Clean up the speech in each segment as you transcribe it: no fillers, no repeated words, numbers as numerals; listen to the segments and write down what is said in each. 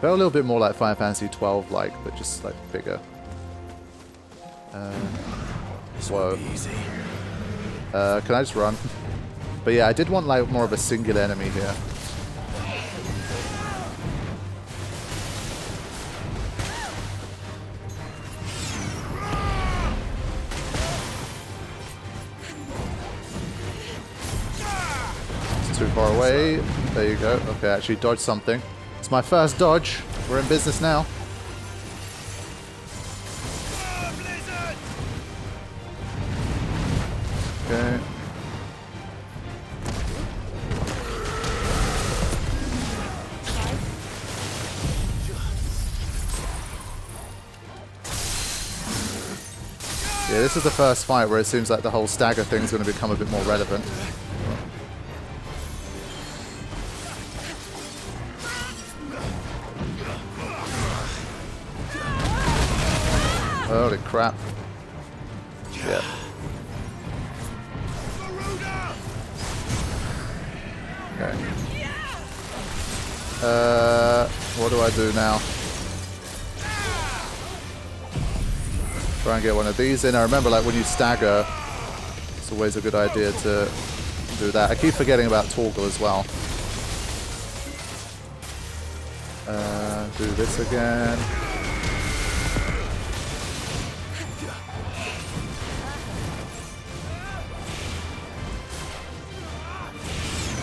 Felt a little bit more like Final Fantasy 12 like, but just like bigger. Whoa. Can I just run? But yeah, I did want like more of a singular enemy here. It's too far away. There you go. Okay, I actually dodged something. It's my first dodge. We're in business now. Okay. Yeah, this is the first fight where it seems like the whole stagger thing is going to become a bit more relevant. Holy crap. Yeah. Okay. What do I do now? Try and get one of these in. I remember, like, when you stagger, it's always a good idea to do that. I keep forgetting about toggle as well. Do this again.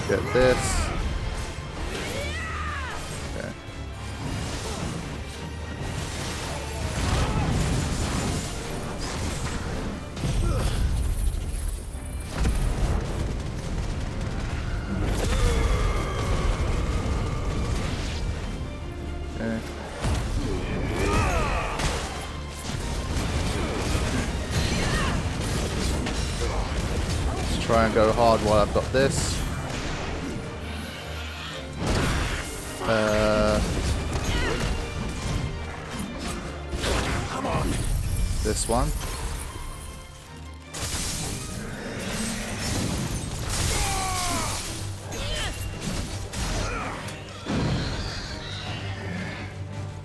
Get this. Okay. Okay. Let's try and go hard while I've got this. This one.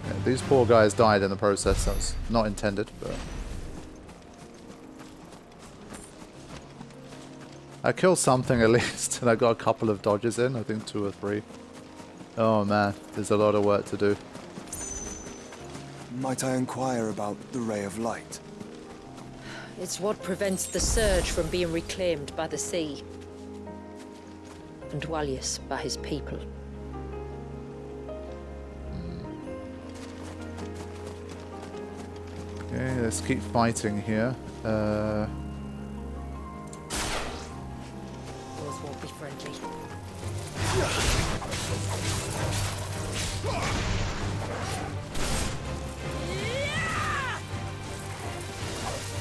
Yeah, these poor guys died in the process. That was not intended, but I killed something at least, and I got a couple of dodges in. I think 2 or 3. Oh man, there's a lot of work to do. Might I inquire about the ray of light? It's what prevents the surge from being reclaimed by the sea. And Dwalius by his people. Okay, let's keep fighting here. Those won't be friendly.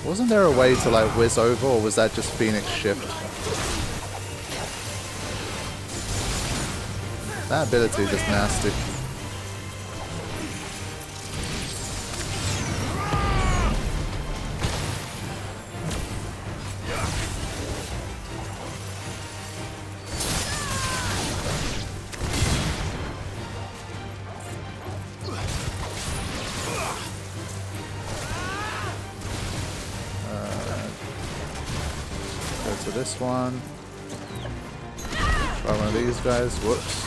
Wasn't there a way to like whiz over, or was that just Phoenix shift? That ability is just nasty. To this one. Try one of these guys. Whoops.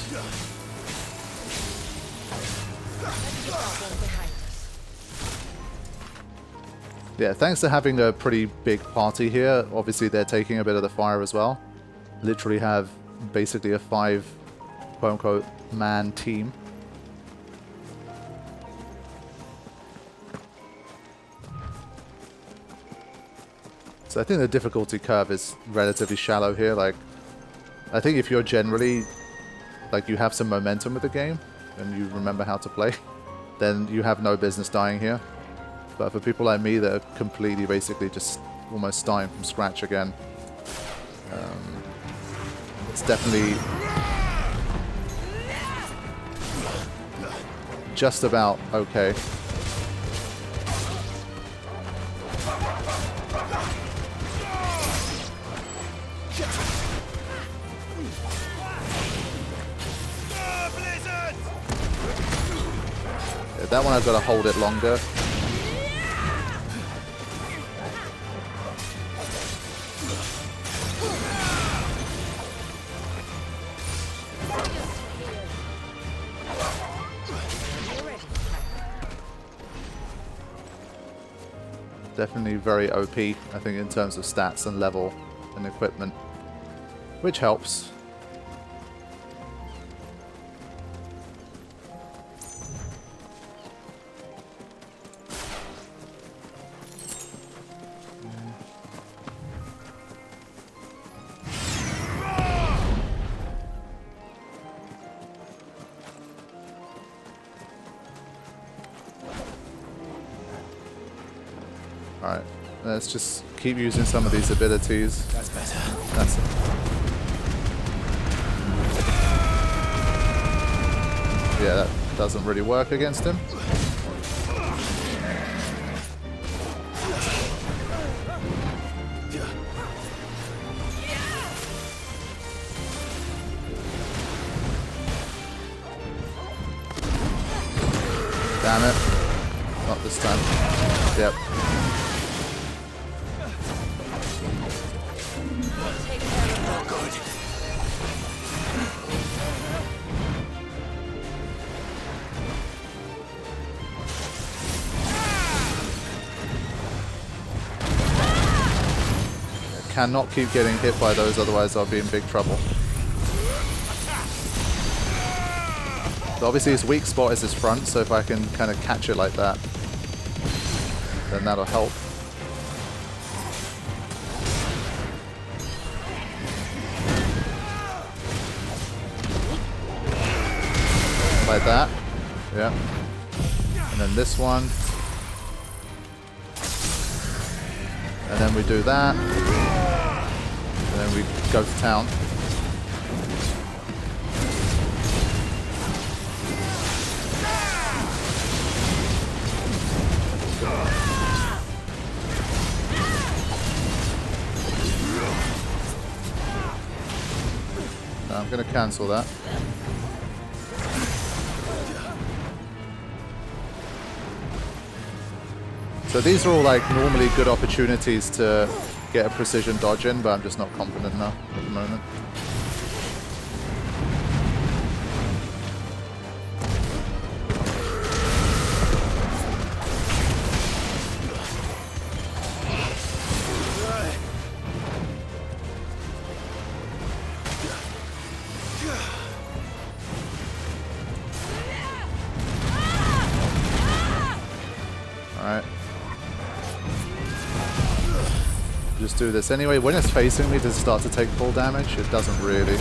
Yeah, thanks to having a pretty big party here, obviously they're taking a bit of the fire as well. Literally have basically a 5 quote-unquote man team. So I think the difficulty curve is relatively shallow here. Like, I think if you're generally, like, you have some momentum with the game and you remember how to play, then you have no business dying here. But for people like me that are completely basically just almost starting from scratch again, it's definitely just about okay. But that one I've got to hold it longer. Definitely very OP, I think, in terms of stats and level and equipment, which helps. Alright, let's just keep using some of these abilities. That's better. That's it. Yeah, that doesn't really work against him. Damn it. Not this time. Yep. Cannot keep getting hit by those, otherwise I'll be in big trouble. So obviously his weak spot is his front, so if I can kind of catch it like that, then that'll help. Like that. Yeah. And then this one. And then we do that. And then we go to town. Now I'm going to cancel that. So these are all like normally good opportunities to get a precision dodge in, but I'm just not confident enough at the moment. Alright. Just do this anyway. When it's facing me, does it start to take full damage? It doesn't really.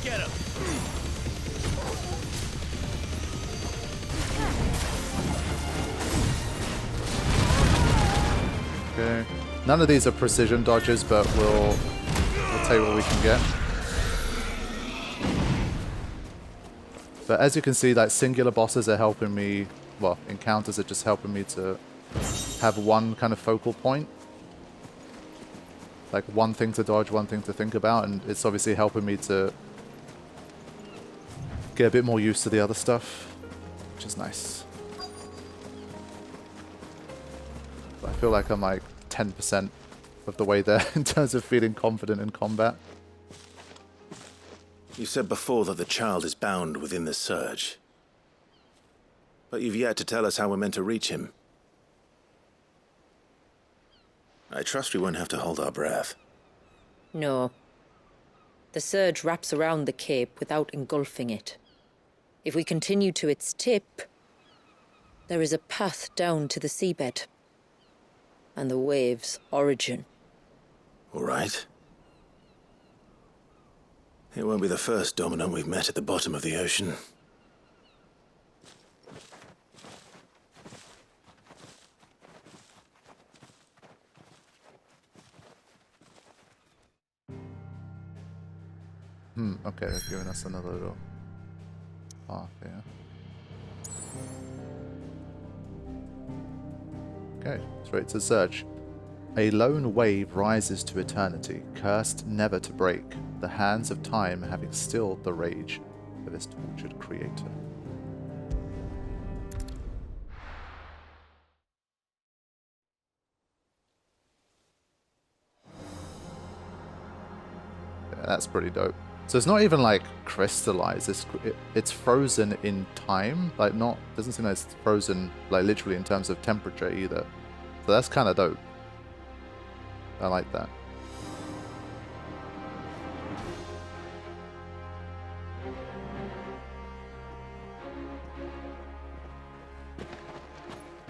Get him. Okay. None of these are precision dodges, but we'll take what we can get. But as you can see, like singular bosses are helping me, well, encounters are just helping me to have one kind of focal point. Like one thing to dodge, one thing to think about, and it's obviously helping me to get a bit more used to the other stuff, which is nice. But I feel like I'm like 10% of the way there in terms of feeling confident in combat. You said before that the child is bound within the surge. But you've yet to tell us how we're meant to reach him. I trust we won't have to hold our breath. No. The surge wraps around the cape without engulfing it. If we continue to its tip, there is a path down to the seabed and the wave's origin. All right. It won't be the first dominant we've met at the bottom of the ocean. Okay, they've given us another little path here. Okay, straight to search. A lone wave rises to eternity, cursed never to break, the hands of time having stilled the rage of its tortured creator. Yeah, that's pretty dope. So it's not even like crystallized, it's frozen in time, like doesn't seem like it's frozen like literally in terms of temperature either. So that's kind of dope. I like that.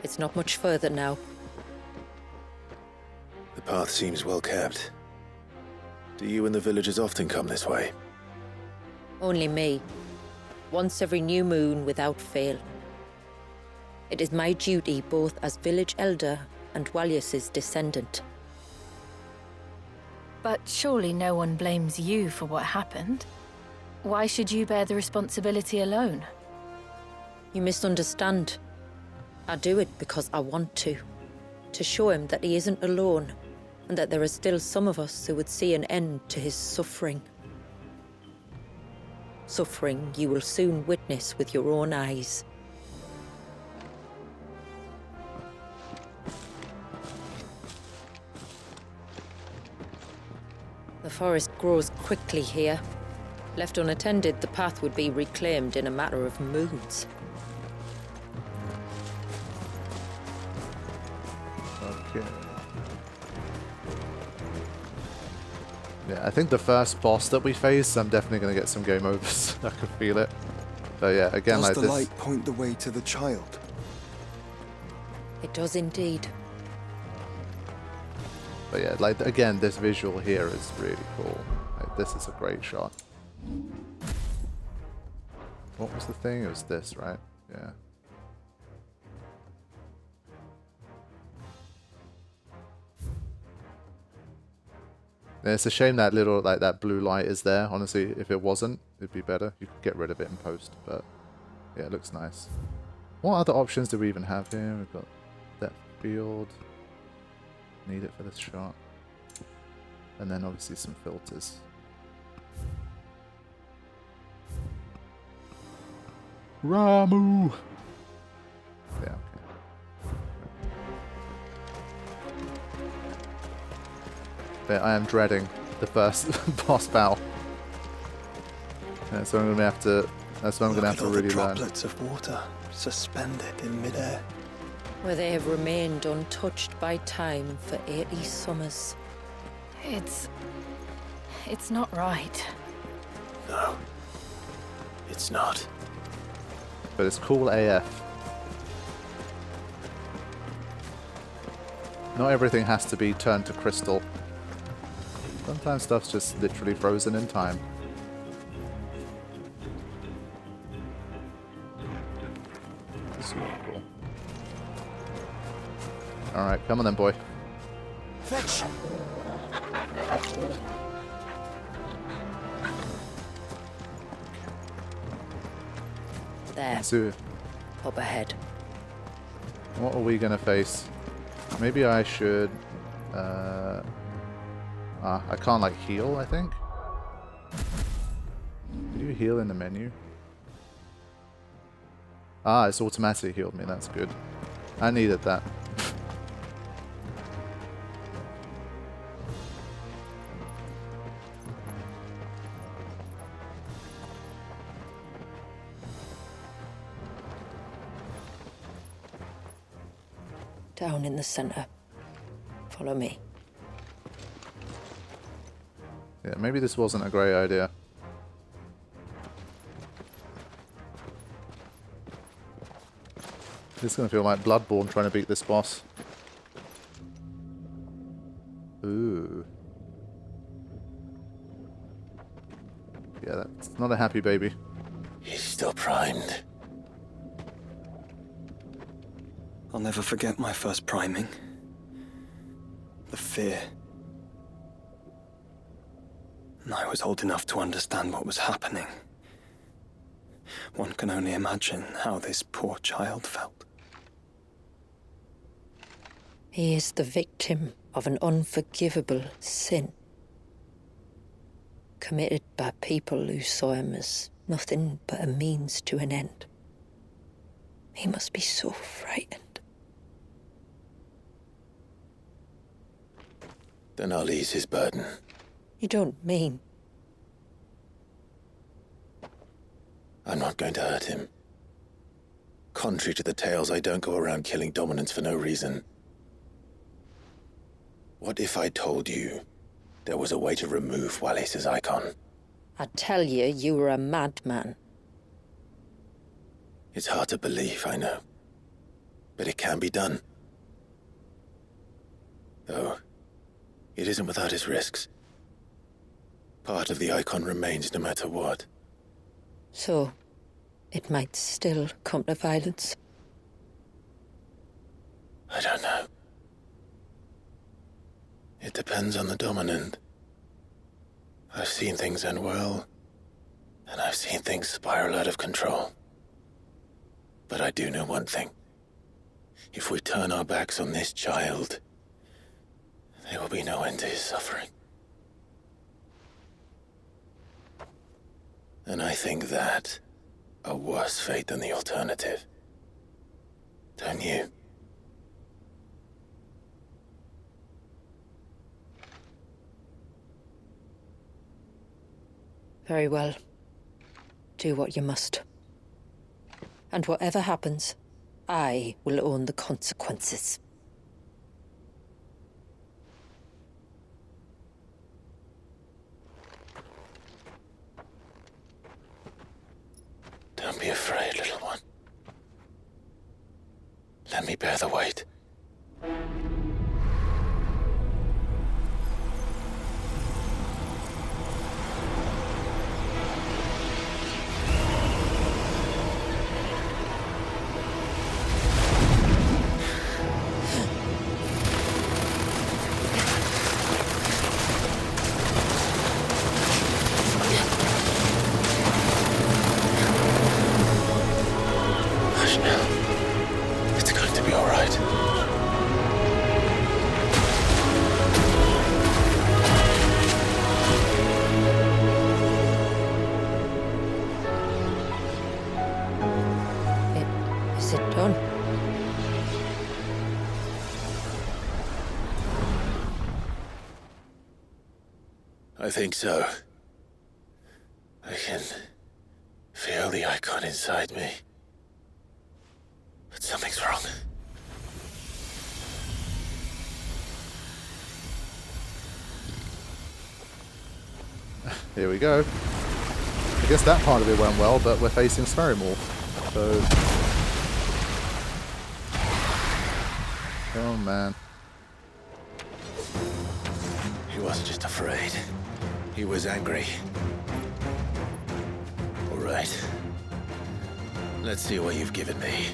It's not much further now. The path seems well kept. Do you and the villagers often come this way? Only me. Once every new moon without fail. It is my duty both as village elder and Walyus's descendant. But surely no one blames you for what happened. Why should you bear the responsibility alone? You misunderstand. I do it because I want to. To show him that he isn't alone, and that there are still some of us who would see an end to his suffering. Suffering you will soon witness with your own eyes. The forest grows quickly here. Left unattended, the path would be reclaimed in a matter of moons. Okay. Yeah, I think the first boss that we face, I'm definitely going to get some game overs. I can feel it. But yeah, again, Does like the this. light point the way to the child? It does indeed. But yeah, like again, this visual here is really cool. Like, this is a great shot. What was the thing? It was this, right? Yeah. Yeah, it's a shame that little, like that blue light is there. Honestly, if it wasn't, it'd be better. You could get rid of it in post, but yeah, it looks nice. What other options do we even have here? We've got depth field. Need it for this shot. And then obviously some filters. Ramu! Yeah, okay. But I am dreading the first boss battle. Yeah, so I'm gonna have to. That's what I'm gonna have to really learn. Droplets of water suspended in midair. Where they have remained untouched by time for 80 summers. It's not right. No, it's not. But it's cool AF. Not everything has to be turned to crystal. Sometimes stuff's just literally frozen in time. Super cool. Alright, come on then, boy. Fetch! There, So, up ahead. what are we gonna face? Maybe I should... I can't, like, heal, I think? Do you heal in the menu? Ah, it's automatically healed me, that's good. I needed that. Down in the center. Follow me. Yeah, maybe this wasn't a great idea. This is gonna feel like Bloodborne trying to beat this boss. Ooh. Yeah, that's not a happy baby. He's still primed. I'll never forget my first priming. The fear. And I was old enough to understand what was happening. One can only imagine how this poor child felt. He is the victim of an unforgivable sin committed by people who saw him as nothing but a means to an end. He must be so frightened. Then I'll ease his burden. You don't mean... I'm not going to hurt him. Contrary to the tales, I don't go around killing dominants for no reason. What if I told you there was a way to remove Wallace's icon? I'd tell you you were a madman. It's hard to believe, I know. But it can be done. Though, it isn't without its risks. Part of the icon remains no matter what. So, it might still come to violence. I don't know. It depends on the dominant. I've seen things end well, and I've seen things spiral out of control. But I do know one thing. If we turn our backs on this child, there will be no end to his suffering. And I think that a worse fate than the alternative. Don't you? Very well. Do what you must. And whatever happens, I will own the consequences. Don't be afraid, little one. Let me bear the weight. Is it done? I think so. I can feel the icon inside me. But something's wrong. Here we go. I guess that part of it went well, but we're facing Sferimorph. So... oh man. He wasn't just afraid. He was angry. All right. Let's see what you've given me.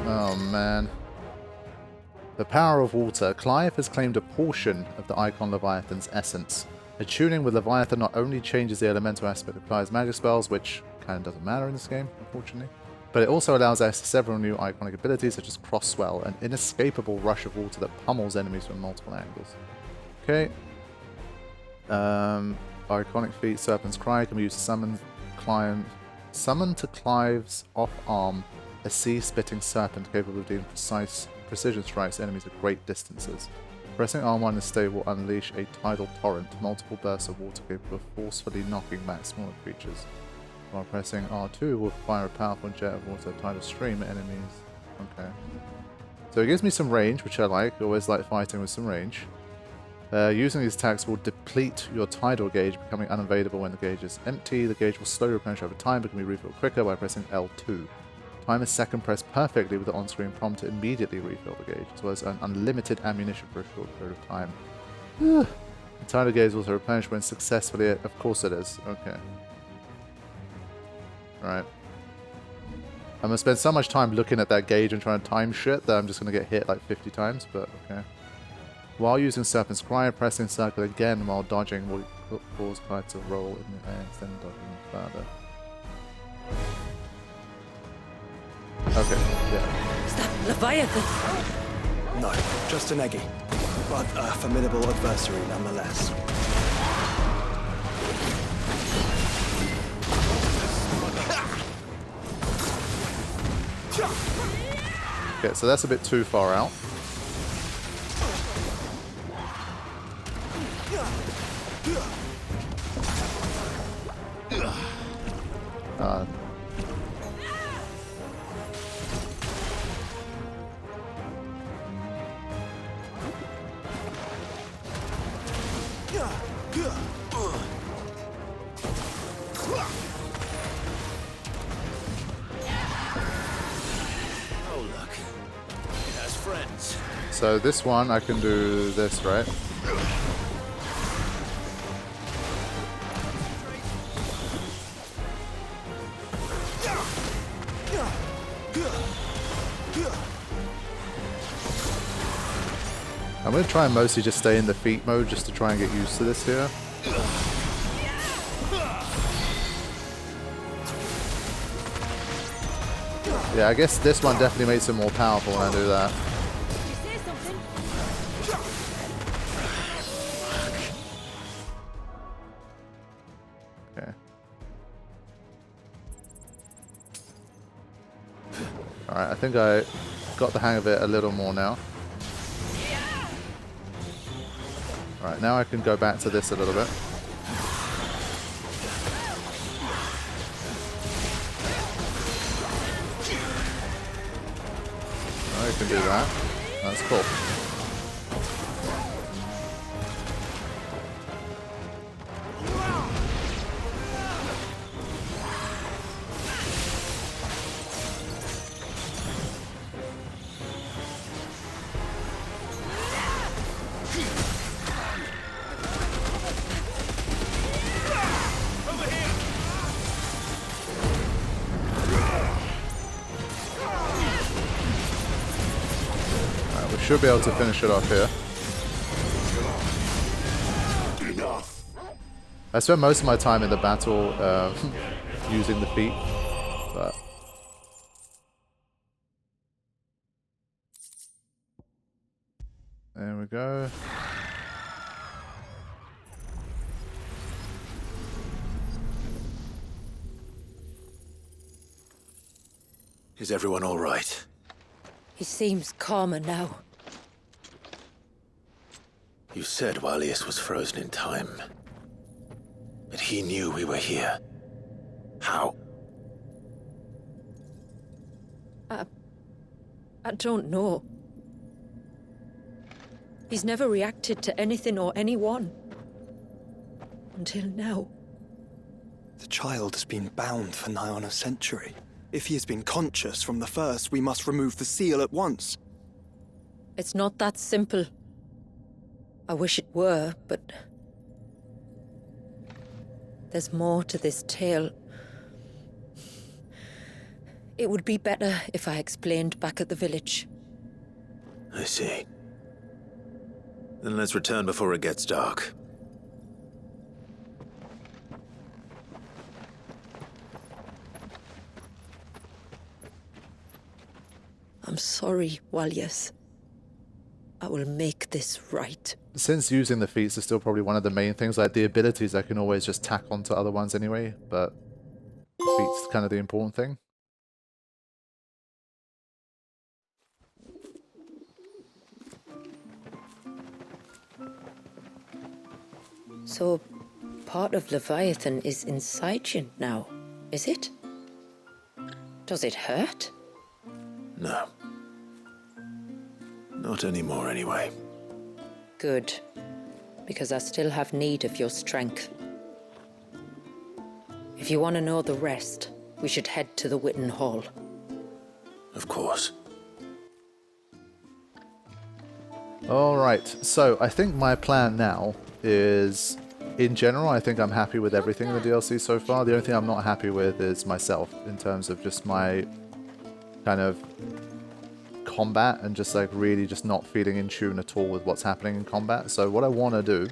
Oh man. The power of water. Clive has claimed a portion of the Icon Leviathan's essence. Attuning with Leviathan not only changes the elemental aspect of Clive's magic spells, which kind of doesn't matter in this game, unfortunately, but it also allows access to several new iconic abilities such as Cross-Swell, an inescapable rush of water that pummels enemies from multiple angles. Okay. Iconic feat, Serpent's Cry, can be used to summon to Clive's off-arm a sea-spitting serpent capable of dealing precise precision strikes to enemies at great distances. Pressing R1 in state will unleash a tidal torrent, multiple bursts of water capable of forcefully knocking back smaller creatures. While pressing R2 will fire a powerful jet of water, tidal stream at enemies. Okay. So it gives me some range, which I like. I always like fighting with some range. Using these attacks will deplete your tidal gauge, becoming unavailable when the gauge is empty. The gauge will slowly replenish over time, but can be refilled quicker by pressing L2. Time is second pressed perfectly with the on-screen prompt to immediately refill the gauge, as well as an unlimited ammunition for a short period of time. The tidal gauge is also replenished when successfully... of course it is. Okay. Right. I'm going to spend so much time looking at that gauge and trying to time shit that I'm just going to get hit like 50 times, but okay. While using Serpent's Cry, pressing circle again while dodging will cause Clive to roll in the air instead of dodging further. Okay, yeah. Is that Leviathan? No, just an eggy. But a formidable adversary nonetheless. Okay, so that's a bit too far out. So this one, I can do this, right? I'm going to try and mostly just stay in the feet mode just to try and get used to this here. Yeah, I guess this one definitely makes it more powerful when I do that. Okay. Alright, I think I got the hang of it a little more now. Alright, now I can go back to this a little bit. I can do that. That's cool. Should be able to finish it off here. I spent most of my time in the battle using the feet, but there we go. Is everyone all right? He seems calmer now. You said Walius was frozen in time. But he knew we were here. How? I don't know. He's never reacted to anything or anyone. Until now. The child has been bound for nigh on a century. If he has been conscious from the first, we must remove the seal at once. It's not that simple. I wish it were, but there's more to this tale. It would be better if I explained back at the village. I see. Then let's return before it gets dark. I'm sorry, Walius. I will make this right. Since using the feats is still probably one of the main things, like the abilities I can always just tack onto other ones anyway, but feats is kind of the important thing. So, part of Leviathan is inside you now, is it? Does it hurt? No. Not anymore, anyway. Good. Because I still have need of your strength. If you want to know the rest, we should head to the Witten Hall. Of course. Alright, so I think my plan now is, in general, I think I'm happy with everything in the DLC so far. The only thing I'm not happy with is myself, in terms of just my kind of combat and just like really just not feeling in tune at all with what's happening in combat. So what I want to do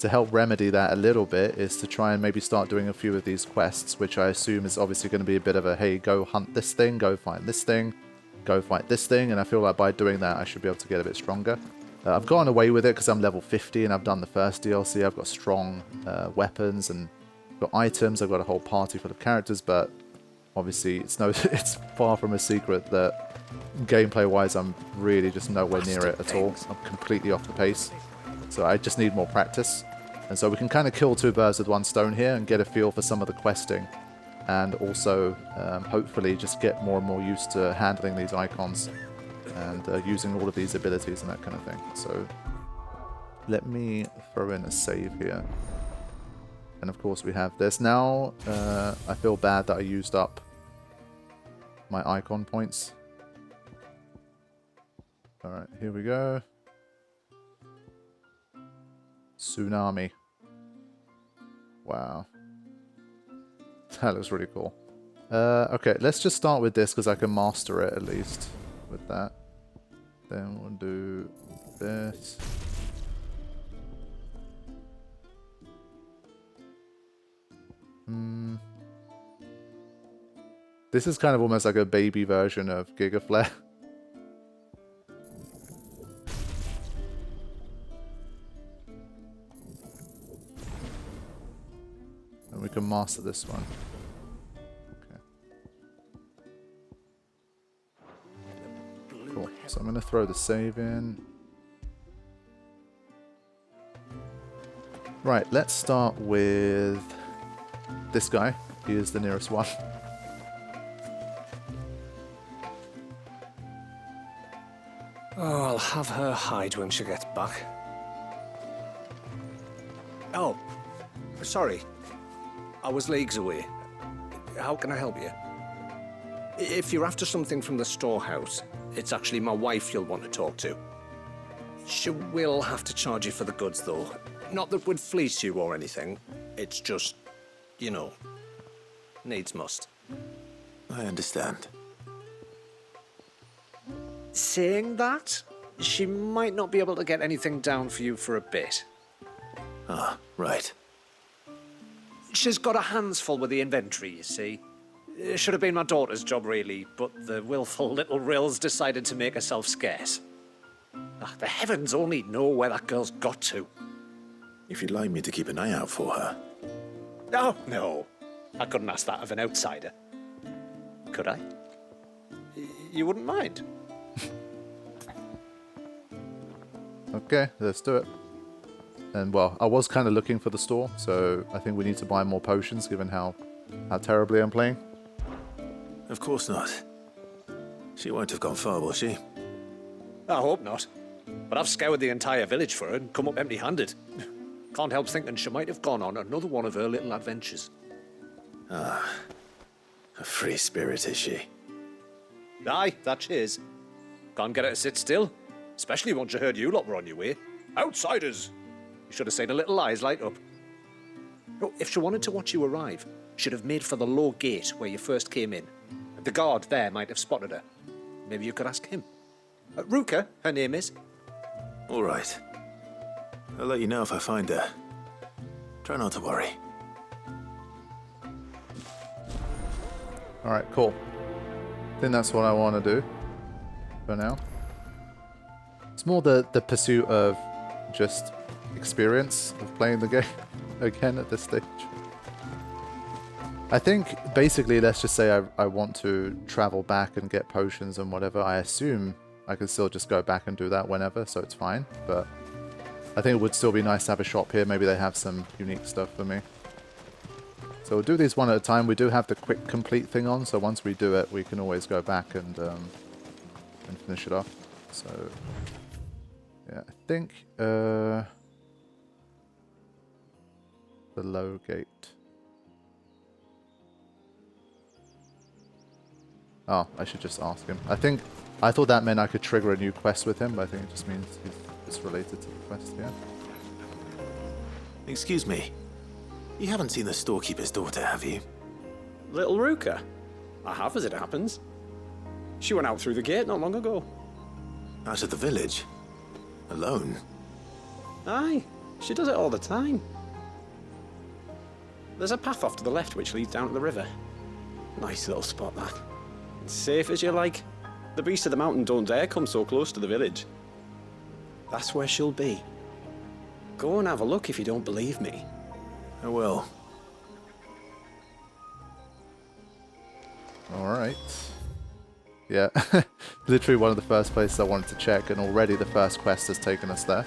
to help remedy that a little bit is to try and maybe start doing a few of these quests, which I assume is obviously going to be a bit of a, hey, go hunt this thing, go find this thing, go fight this thing, and I feel like by doing that I should be able to get a bit stronger. I've gone away with it because I'm level 50 and I've done the first DLC. I've got strong weapons and got items. I've got a whole party full of characters, but obviously it's far from a secret that gameplay-wise I'm really just nowhere near it at all. I'm completely off the pace, so I just need more practice. And so we can kind of kill two birds with one stone here and get a feel for some of the questing, and also hopefully just get more and more used to handling these icons and using all of these abilities and that kind of thing. So let me throw in a save here. And of course we have this. Now I feel bad that I used up my icon points. Alright, here we go. Tsunami. Wow. That looks really cool. Okay, let's just start with this because I can master it at least with that. Then we'll do this. This is kind of almost like a baby version of Giga Flare. And we can master this one. Cool. So I'm going to throw the save in. Right, let's start with this guy. He is the nearest one. Oh, I'll have her hide when she gets back. Oh, sorry. I was leagues away. How can I help you? If you're after something from the storehouse, it's actually my wife you'll want to talk to. She will have to charge you for the goods, though. Not that we'd fleece you or anything. It's just, you know, needs must. I understand. Saying that, she might not be able to get anything down for you for a bit. Ah, right. She's got her hands full with the inventory, you see. It should have been my daughter's job, really, but the willful little rills decided to make herself scarce. The heavens only know where that girl's got to. If you'd like me to keep an eye out for her. Oh, no. I couldn't ask that of an outsider. Could I? You wouldn't mind? Okay, let's do it. And well, I was kind of looking for the store, so I think we need to buy more potions given how terribly I'm playing. Of course not. She won't have gone far, will she? I hope not. But I've scoured the entire village for her and come up empty-handed. Can't help thinking she might have gone on another one of her little adventures. Ah, a free spirit, is she? Aye, that she is. Can't get her to sit still, especially once you heard you lot were on your way. Outsiders! You should have seen her little eyes light up. Oh, if she wanted to watch you arrive, she'd have made for the low gate where you first came in. The guard there might have spotted her. Maybe you could ask him. Ruka, her name is. All right. I'll let you know if I find her. Try not to worry. Alright, cool. I think that's what I want to do for now. It's more the pursuit of just experience of playing the game again at this stage. I think basically, let's just say I want to travel back and get potions and whatever. I assume I can still just go back and do that whenever, so it's fine. But I think it would still be nice to have a shop here. Maybe they have some unique stuff for me. So we'll do these one at a time. We do have the quick complete thing on, so once we do it, we can always go back and finish it off. So yeah, I think the low gate. Oh, I should just ask him. I thought that meant I could trigger a new quest with him, but I think it just means it's related to the quest, yeah. Excuse me. You haven't seen the storekeeper's daughter, have you? Little Ruka? I have, as it happens. She went out through the gate not long ago. Out of the village? Alone? Aye. She does it all the time. There's a path off to the left which leads down to the river. Nice little spot, that. Safe as you like. The beasts of the mountain don't dare come so close to the village. That's where she'll be. Go and have a look if you don't believe me. I will. Alright. Yeah, literally one of the first places I wanted to check, and already the first quest has taken us there.